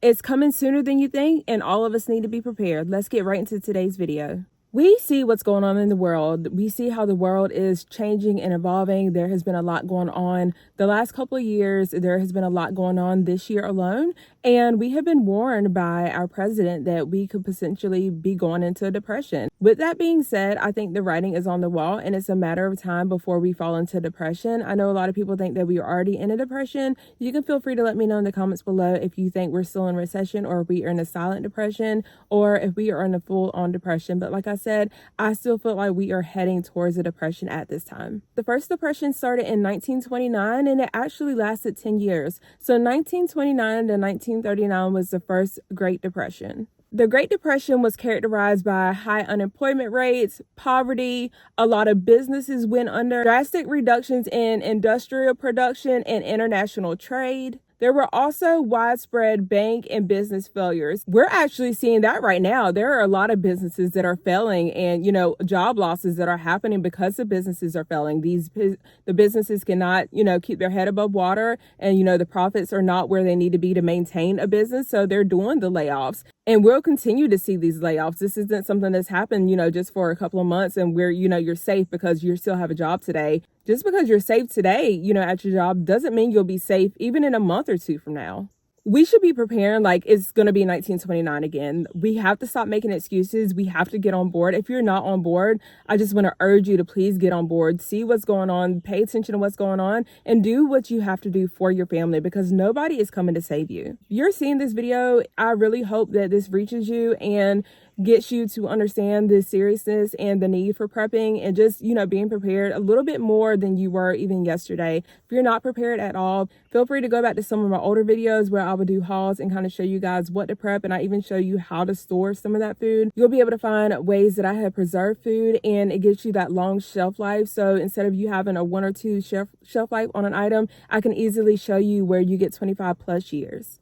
It's coming sooner than you think, and all of us need to be prepared. Let's get right into today's video. We see what's going on in the world. We see how the world is changing and evolving. There has been a lot going on the last couple of years. There has been a lot going on this year alone. And we have been warned by our president that we could potentially be going into a depression. With that being said, I think the writing is on the wall and it's a matter of time before we fall into depression. I know a lot of people think that we are already in a depression. You can feel free to let me know in the comments below if you think we're still in recession, or if we are in a silent depression, or if we are in a full-on depression. But like I said, I still feel like we are heading towards a depression at this time. The first depression started in 1929 and it actually lasted 10 years. So 1929 to 1939 was the first Great Depression. The Great Depression was characterized by high unemployment rates, poverty, a lot of businesses went under, drastic reductions in industrial production and international trade. There were also widespread bank and business failures. We're actually seeing that right now. There are a lot of businesses that are failing and, job losses that are happening because the businesses are failing. The businesses cannot, keep their head above water, and, the profits are not where they need to be to maintain a business. So they're doing the layoffs. And we'll continue to see these layoffs. This isn't something that's happened, just for a couple of months and where, you're safe because you still have a job today. Just because you're safe today, at your job doesn't mean you'll be safe even in a month or two from now. We should be preparing like it's going to be 1929 again. We have to stop making excuses. We have to get on board. If you're not on board, I just want to urge you to please get on board. See what's going on. Pay attention to what's going on and do what you have to do for your family, because nobody is coming to save you. If you're seeing this video, I really hope that this reaches you and gets you to understand the seriousness and the need for prepping and just, being prepared a little bit more than you were even yesterday. If you're not prepared at all, feel free to go back to some of my older videos where I would do hauls and kind of show you guys what to prep, and I even show you how to store some of that food. You'll be able to find ways that I have preserved food, and it gives you that long shelf life. So instead of you having a 1 or 2 shelf life on an item, I can easily show you where you get 25 plus years.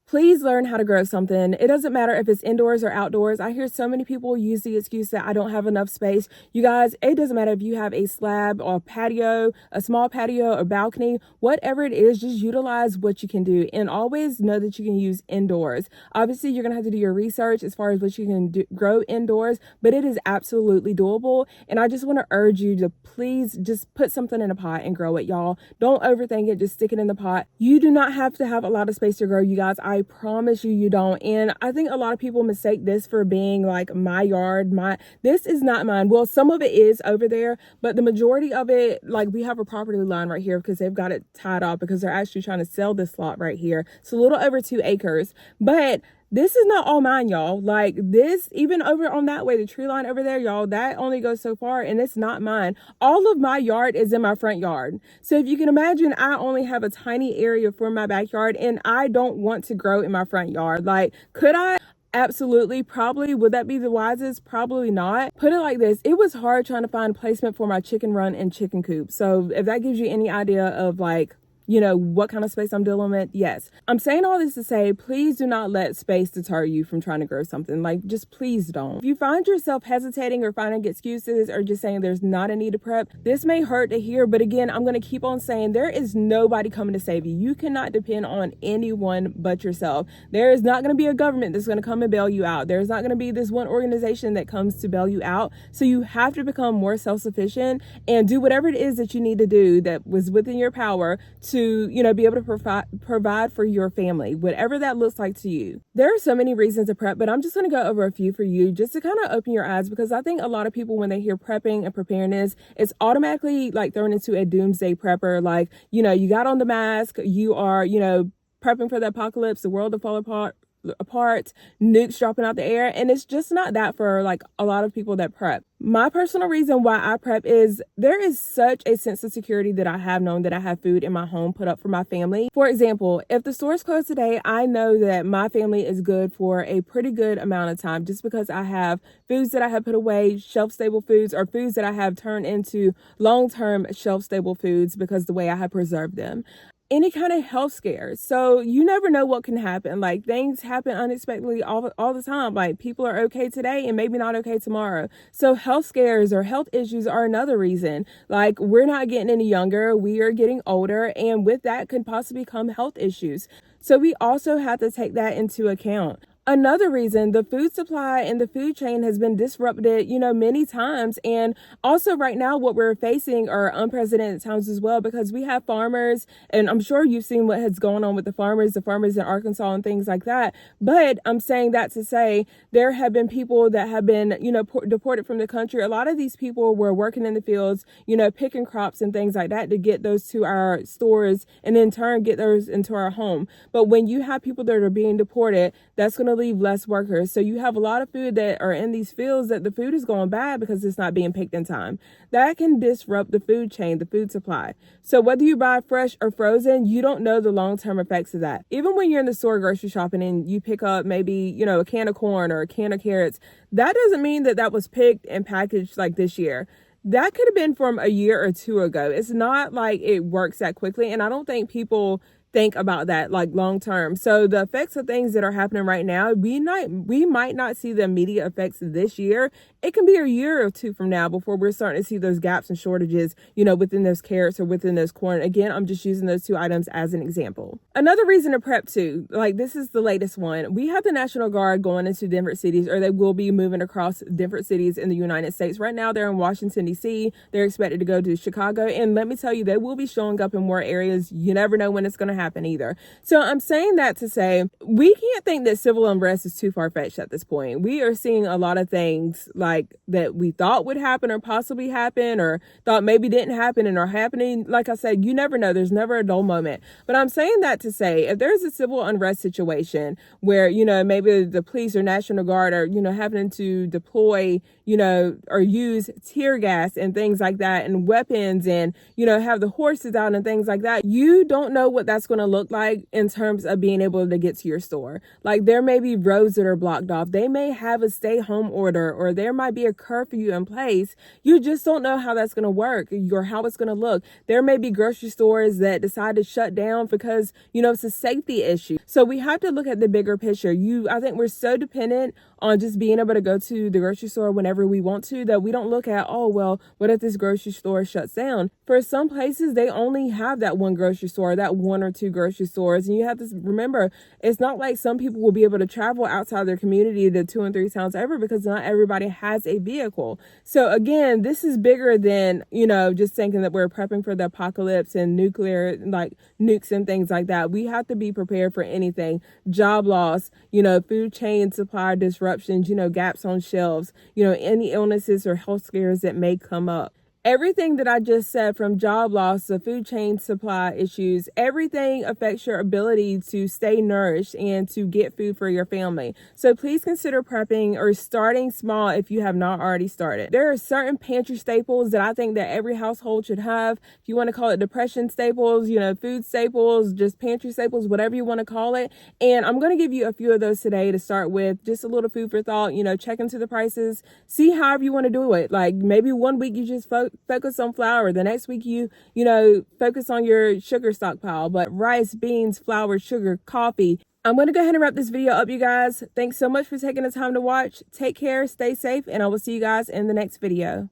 Please learn how to grow something. It doesn't matter if it's indoors or outdoors. I hear so many people use the excuse that I don't have enough space. You guys, it doesn't matter if you have a slab or a patio, a small patio or balcony, whatever it is, just utilize what you can do and always know that you can use indoors. Obviously, you're going to have to do your research as far as what you can grow indoors, but it is absolutely doable. And I just want to urge you to please just put something in a pot and grow it, y'all. Don't overthink it. Just stick it in the pot. You do not have to have a lot of space to grow, you guys. I promise you don't. And I think a lot of people mistake this for being like my yard. This is not mine. Well, some of it is over there, but the majority of it, like, we have a property line right here because they've got it tied off because they're actually trying to sell this lot right here. It's a little over 2 acres, but this is not all mine, y'all. Like, this, even over on that way, the tree line over there, y'all, that only goes so far and it's not mine. All of my yard is in my front yard. So if you can imagine, I only have a tiny area for my backyard and I don't want to grow in my front yard. Like, could I? Absolutely. Probably. Would that be the wisest? Probably not. Put it like this. It was hard trying to find placement for my chicken run and chicken coop. So if that gives you any idea of like, what kind of space I'm dealing with. Yes. I'm saying all this to say, please do not let space deter you from trying to grow something. Like, just please don't. If you find yourself hesitating or finding excuses or just saying there's not a need to prep, this may hurt to hear, but again, I'm going to keep on saying there is nobody coming to save you. You cannot depend on anyone but yourself. There is not going to be a government that's going to come and bail you out. There's not going to be this one organization that comes to bail you out. So you have to become more self-sufficient and do whatever it is that you need to do that was within your power to be able to provide for your family, whatever that looks like to you. There are so many reasons to prep, but I'm just going to go over a few for you just to kind of open your eyes, because I think a lot of people, when they hear prepping and preparedness, it's automatically like thrown into a doomsday prepper. Like, you got on the mask, you are, prepping for the apocalypse, the world to fall apart, nukes dropping out the air, and it's just not that for like a lot of people that prep. My personal reason why I prep is there is such a sense of security that I have known that I have food in my home put up for my family. For example, if the store's closed today, I know that my family is good for a pretty good amount of time just because I have foods that I have put away, shelf-stable foods, or foods that I have turned into long-term shelf-stable foods because the way I have preserved them. Any kind of health scares. So you never know what can happen. Like, things happen unexpectedly all the time. Like, people are okay today and maybe not okay tomorrow. So health scares or health issues are another reason. Like, we're not getting any younger, we are getting older, and with that could possibly come health issues. So we also have to take that into account. Another reason, the food supply and the food chain has been disrupted, many times. And also right now, what we're facing are unprecedented times as well, because we have farmers, and I'm sure you've seen what has gone on with the farmers in Arkansas and things like that. But I'm saying that to say there have been people that have been, deported from the country. A lot of these people were working in the fields, picking crops and things like that to get those to our stores and in turn get those into our home. But when you have people that are being deported, that's going to leave less workers. So you have a lot of food that are in these fields that the food is going bad because it's not being picked in time. That can disrupt the food chain, the food supply. So whether you buy fresh or frozen, you don't know the long-term effects of that. Even when you're in the store grocery shopping and you pick up maybe, a can of corn or a can of carrots, that doesn't mean that that was picked and packaged like this year. That could have been from a year or two ago. It's not like it works that quickly. And I don't think people think about that like long term. So the effects of things that are happening right now, we might not see the immediate effects of this year. It can be a year or two from now before we're starting to see those gaps and shortages, within those carrots or within those corn. Again, I'm just using those two items as an example. Another reason to prep too, like this is the latest one. We have the National Guard going into different cities, or they will be moving across different cities in the United States. Right now, they're in Washington, D.C. They're expected to go to Chicago. And let me tell you, they will be showing up in more areas. You never know when it's going to happen either. So I'm saying that to say, we can't think that civil unrest is too far-fetched at this point. We are seeing a lot of things like that we thought would happen or possibly happen or thought maybe didn't happen and are happening. Like I said, you never know. There's never a dull moment. But I'm saying that to say, if there's a civil unrest situation where, maybe the police or National Guard are, having to deploy, or use tear gas and things like that and weapons and, have the horses out and things like that, you don't know what that's going to look like in terms of being able to get to your store. Like there may be roads that are blocked off. They may have a stay home order, or there might be a curfew in place. You just don't know how that's going to work or how it's going to look. There may be grocery stores that decide to shut down because, it's a safety issue. So we have to look at the bigger picture. I think we're so dependent on just being able to go to the grocery store whenever we want to that we don't look at, oh, well, what if this grocery store shuts down? For some places, they only have that one grocery store, that one or two grocery stores. And you have to remember, it's not like some people will be able to travel outside their community to 2 and 3 towns over because not everybody has a vehicle. So again, this is bigger than, just thinking that we're prepping for the apocalypse and nuclear, like nukes and things like that. We have to be prepared for anything. Job loss, food chain supply disruptions, gaps on shelves, any illnesses or health scares that may come up. Everything that I just said, from job loss to food chain supply issues, everything affects your ability to stay nourished and to get food for your family. So please consider prepping or starting small if you have not already started. There are certain pantry staples that I think that every household should have. If you want to call it depression staples, food staples, just pantry staples, whatever you want to call it. And I'm going to give you a few of those today to start with. Just a little food for thought, check into the prices, see however you want to do it. Like maybe one week you just focus on flour. The next week you focus on your sugar stockpile, but rice, beans, flour, sugar, coffee. I'm going to go ahead and wrap this video up, you guys. Thanks so much for taking the time to watch. Take care, stay safe, and I will see you guys in the next video.